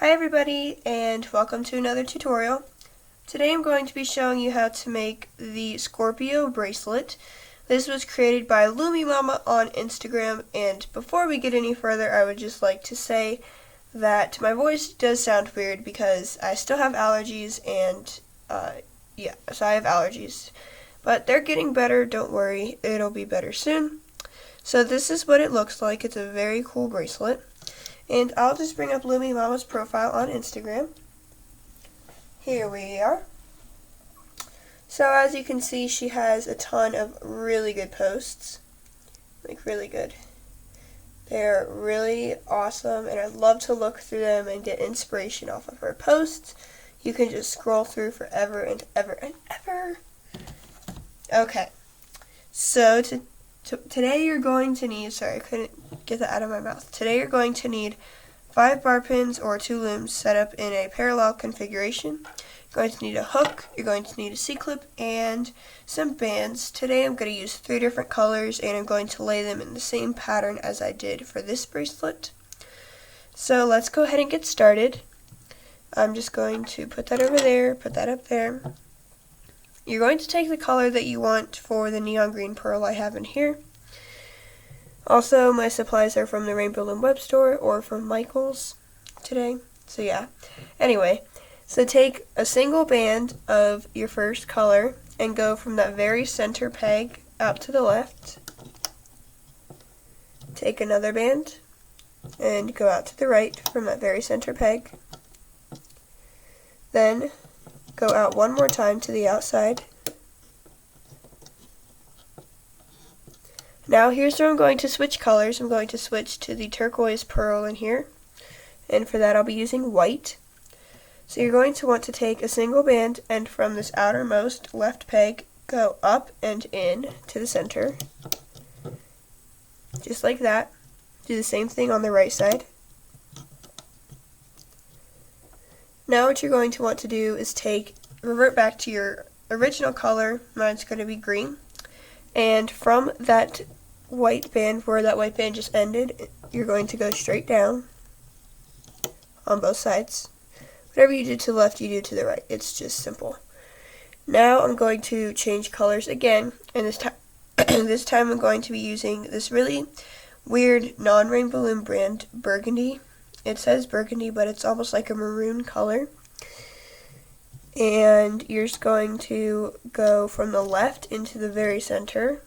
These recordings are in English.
Hi everybody, and welcome to another tutorial. Today I'm going to be showing you how to make the Scorpio bracelet. This was created by Loom on Instagram, and before we get any further, I would just like to say that my voice does sound weird because I still have allergies, and so I have allergies. But they're getting better, don't worry, it'll be better soon. So this is what it looks like. It's a very cool bracelet. And I'll just bring up Loomy Mama's profile on Instagram. Here we are. So as you can see, she has a ton of really good posts. Like really good. They're really awesome, and I love to look through them and get inspiration off of her posts. You can just scroll through forever and ever and ever. Okay. So today you're going to need, sorry I couldn't get that out of my mouth. Today you're going to need 5 bar pins or 2 looms set up in a parallel configuration. You're going to need a hook, you're going to need a C-clip, and some bands. Today I'm going to use 3 different colors, and I'm going to lay them in the same pattern as I did for this bracelet. So let's go ahead and get started. I'm just going to put that over there, put that up there. You're going to take the color that you want for the neon green pearl I have in here. Also, my supplies are from the Rainbow Loom web store or from Michael's today. So yeah. Anyway, so take a single band of your first color and go from that very center peg out to the left. Take another band and go out to the right from that very center peg. Then go out one more time to the outside. Now here's where I'm going to switch colors. I'm going to switch to the turquoise pearl in here, and for that I'll be using white. So you're going to want to take a single band and from this outermost left peg go up and in to the center, just like that. Do the same thing on the right side. Now what you're going to want to do is revert back to your original color. Mine's going to be green. And from that white band, where that white band just ended, you're going to go straight down on both sides. Whatever you do to the left, you do to the right. It's just simple. Now I'm going to change colors again, and this time I'm going to be using this really weird non-Rainbow Loom brand, Burgundy. It says burgundy, but it's almost like a maroon color. And you're just going to go from the left into the very center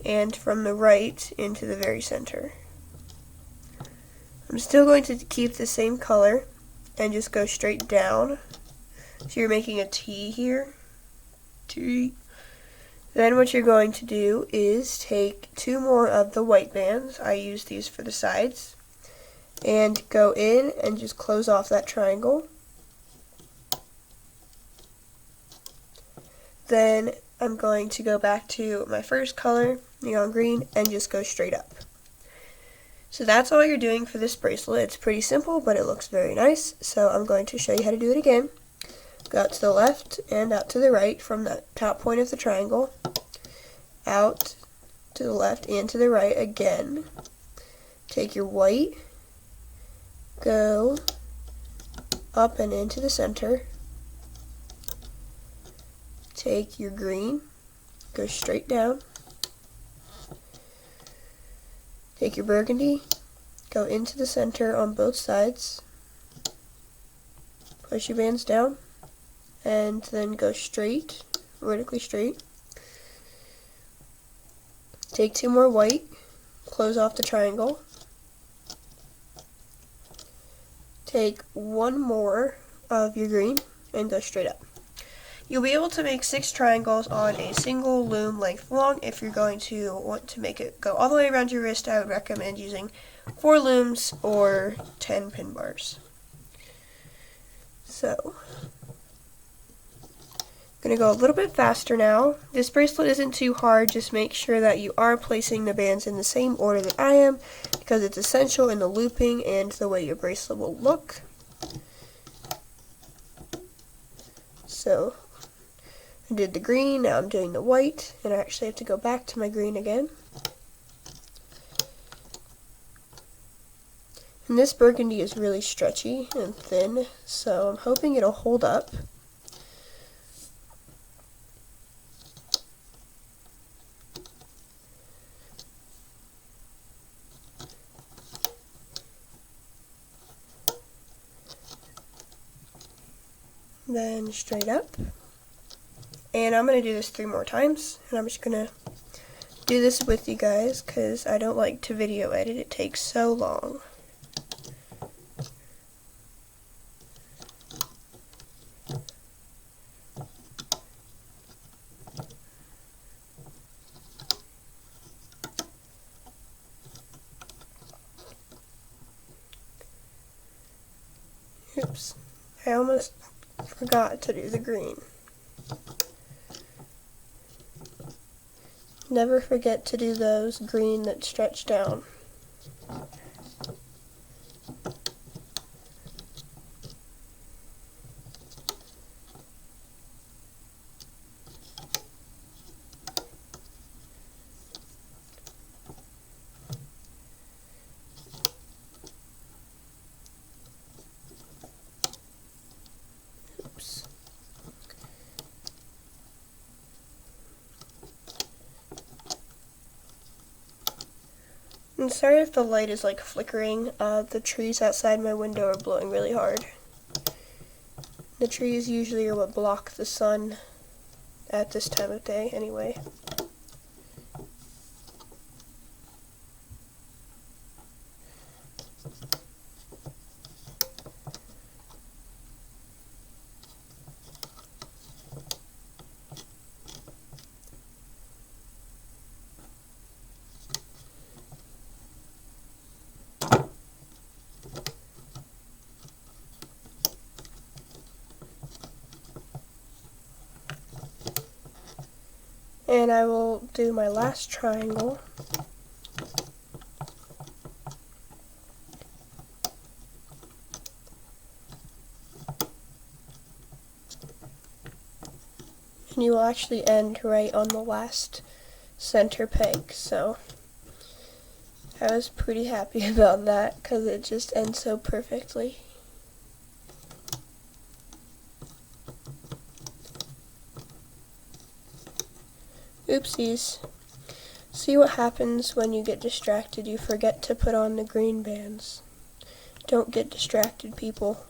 and from the right into the very center. I'm still going to keep the same color and just go straight down. So you're making a T here. T. Then what you're going to do is take 2 more of the white bands. I use these for the sides. And go in and just close off that triangle. Then I'm going to go back to my first color, neon green, and just go straight up. So that's all you're doing for this bracelet. It's pretty simple, but it looks very nice. So I'm going to show you how to do it again. Go out to the left and out to the right from the top point of the triangle. Out to the left and to the right again. Take your white, go up and into the center. Take your green, go straight down. Take your burgundy, go into the center on both sides. Push your bands down, and then go straight, vertically straight. Take 2 more white, close off the triangle. Take 1 more of your green, and go straight up. You'll be able to make 6 triangles on a single loom length long. If you're going to want to make it go all the way around your wrist, I would recommend using 4 looms or 10 pin bars. So, I'm going to go a little bit faster now. This bracelet isn't too hard, just make sure that you are placing the bands in the same order that I am, because it's essential in the looping and the way your bracelet will look. So, I did the green, now I'm doing the white, and I actually have to go back to my green again. And this burgundy is really stretchy and thin, so I'm hoping it'll hold up. Then straight up. And I'm going to do this 3 more times, and I'm just going to do this with you guys because I don't like to video edit. It takes so long. Oops, I almost forgot to do the green. Never forget to do those green that stretch down. Oops. I'm sorry if the light is like flickering. The trees outside my window are blowing really hard. The trees usually are what block the sun at this time of day anyway. And I will do my last triangle. And you will actually end right on the last center peg, so I was pretty happy about that because it just ends so perfectly. Oopsies. See what happens when you get distracted. You forget to put on the green bands. Don't get distracted, people.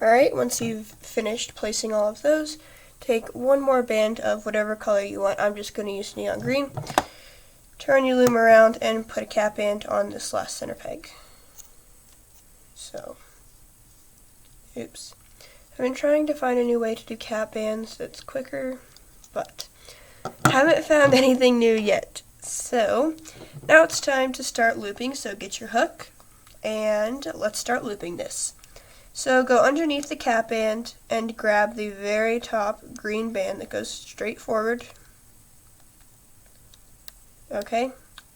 Alright, once you've finished placing all of those, take one more band of whatever color you want. I'm just going to use neon green. Turn your loom around and put a cap band on this last center peg. So, oops. I've been trying to find a new way to do cap bands that's quicker, but haven't found anything new yet. So, now it's time to start looping, so get your hook, and let's start looping this. So go underneath the cap band and grab the very top green band that goes straight forward. Okay,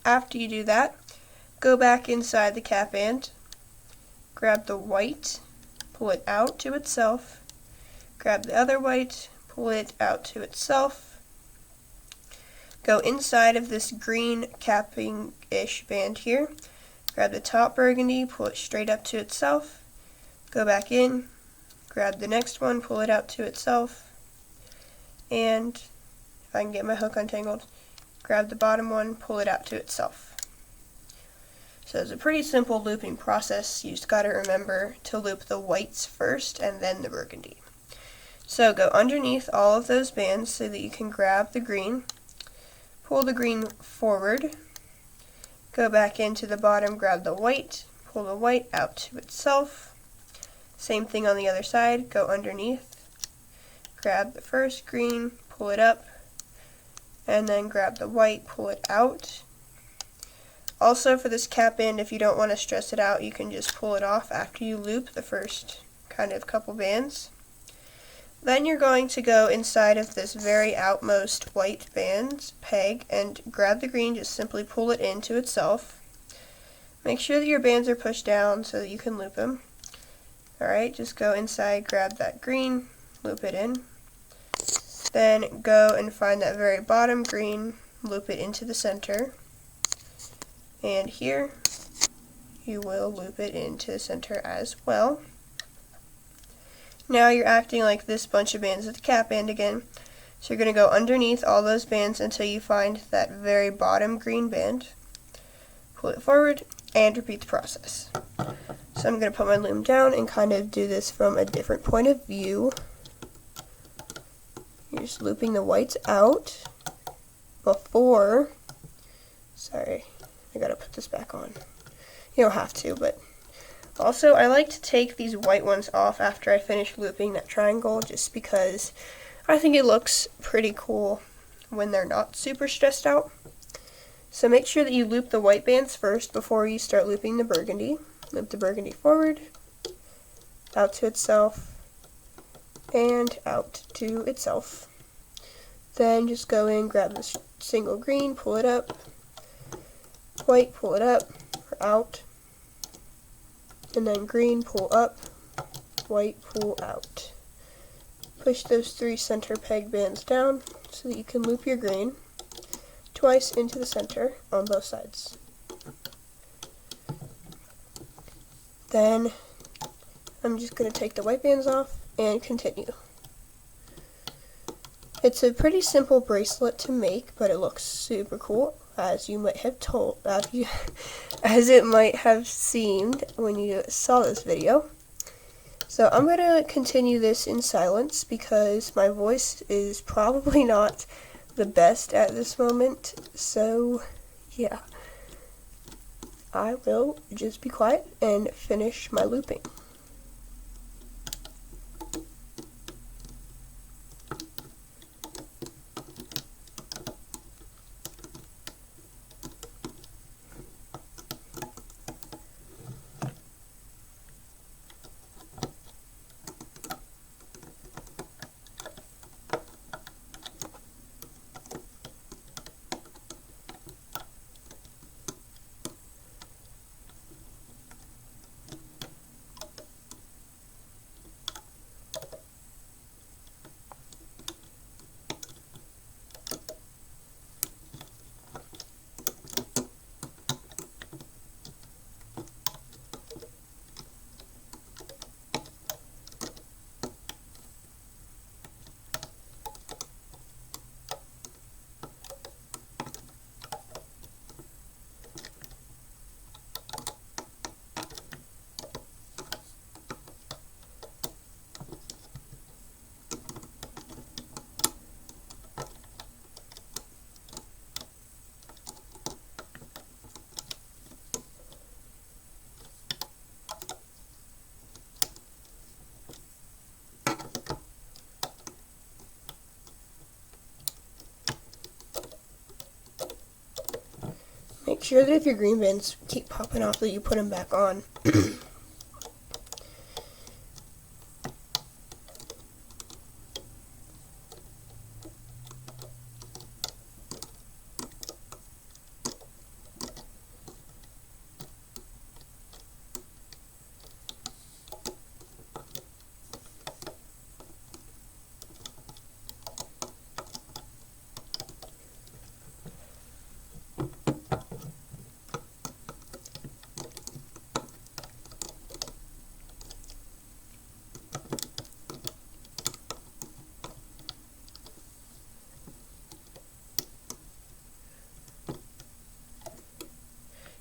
after you do that, go back inside the cap band, grab the white, pull it out to itself, grab the other white, pull it out to itself, go inside of this green capping-ish band here, grab the top burgundy, pull it straight up to itself, go back in, grab the next one, pull it out to itself, and if I can get my hook untangled, grab the bottom one, pull it out to itself. So it's a pretty simple looping process. You just got to remember to loop the whites first and then the burgundy. So go underneath all of those bands so that you can grab the green, pull the green forward, go back into the bottom, grab the white, pull the white out to itself. Same thing on the other side, go underneath, grab the first green, pull it up, and then grab the white, pull it out. Also for this cap band, if you don't want to stress it out, you can just pull it off after you loop the first kind of couple bands. Then you're going to go inside of this very outmost white band peg and grab the green, just simply pull it into itself. Make sure that your bands are pushed down so that you can loop them. Alright, just go inside, grab that green, loop it in. Then go and find that very bottom green, loop it into the center. And here, you will loop it into the center as well. Now you're acting like this bunch of bands with the cap band again. So you're going to go underneath all those bands until you find that very bottom green band. Pull it forward and repeat the process. So I'm going to put my loom down and kind of do this from a different point of view. You're just looping the whites out before, sorry, I gotta put this back on. You don't have to, but also I like to take these white ones off after I finish looping that triangle just because I think it looks pretty cool when they're not super stressed out. So make sure that you loop the white bands first before you start looping the burgundy. Loop the burgundy forward, out to itself, and out to itself. Then just go in, grab the single green, pull it up, white, pull it up, or out, and then green, pull up, white, pull out. Push those 3 center peg bands down so that you can loop your green twice into the center on both sides. Then I'm just going to take the white bands off and continue. It's a pretty simple bracelet to make, but it looks super cool, as you might have as it might have seemed when you saw this video. So I'm going to continue this in silence because my voice is probably not the best at this moment. So yeah, I will just be quiet and finish my looping. Make sure that if your green bands keep popping off that you put them back on.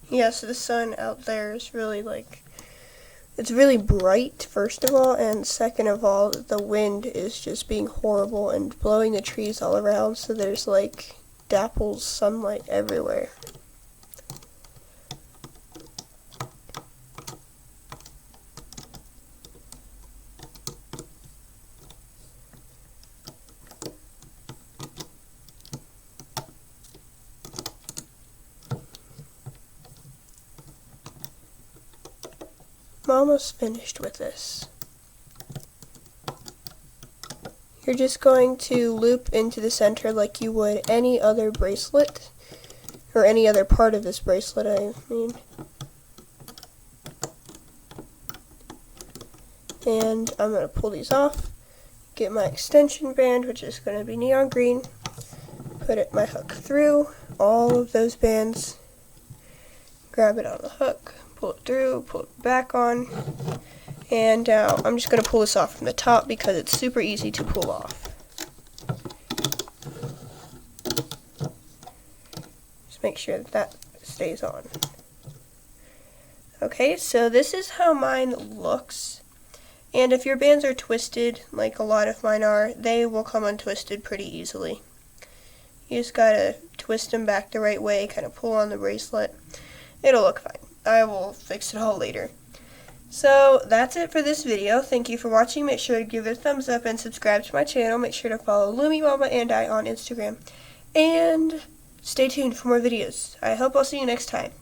Yeah, so the sun out there is really it's really bright, first of all, and second of all, the wind is just being horrible and blowing the trees all around, so there's dapples sunlight everywhere. I'm almost finished with this. You're just going to loop into the center like you would any other bracelet, or any other part of this bracelet, I mean. And I'm going to pull these off, get my extension band, which is going to be neon green, put my hook through all of those bands, grab it on the hook, pull it through, pull it back on, and now I'm just going to pull this off from the top because it's super easy to pull off. Just make sure that stays on. Okay, so this is how mine looks. And if your bands are twisted, like a lot of mine are, they will come untwisted pretty easily. You just gotta twist them back the right way, kind of pull on the bracelet. It'll look fine. I will fix it all later. So that's it for this video. Thank you for watching. Make sure to give it a thumbs up and subscribe to my channel. Make sure to follow Loomy Mama and I on Instagram. And stay tuned for more videos. I hope I'll see you next time.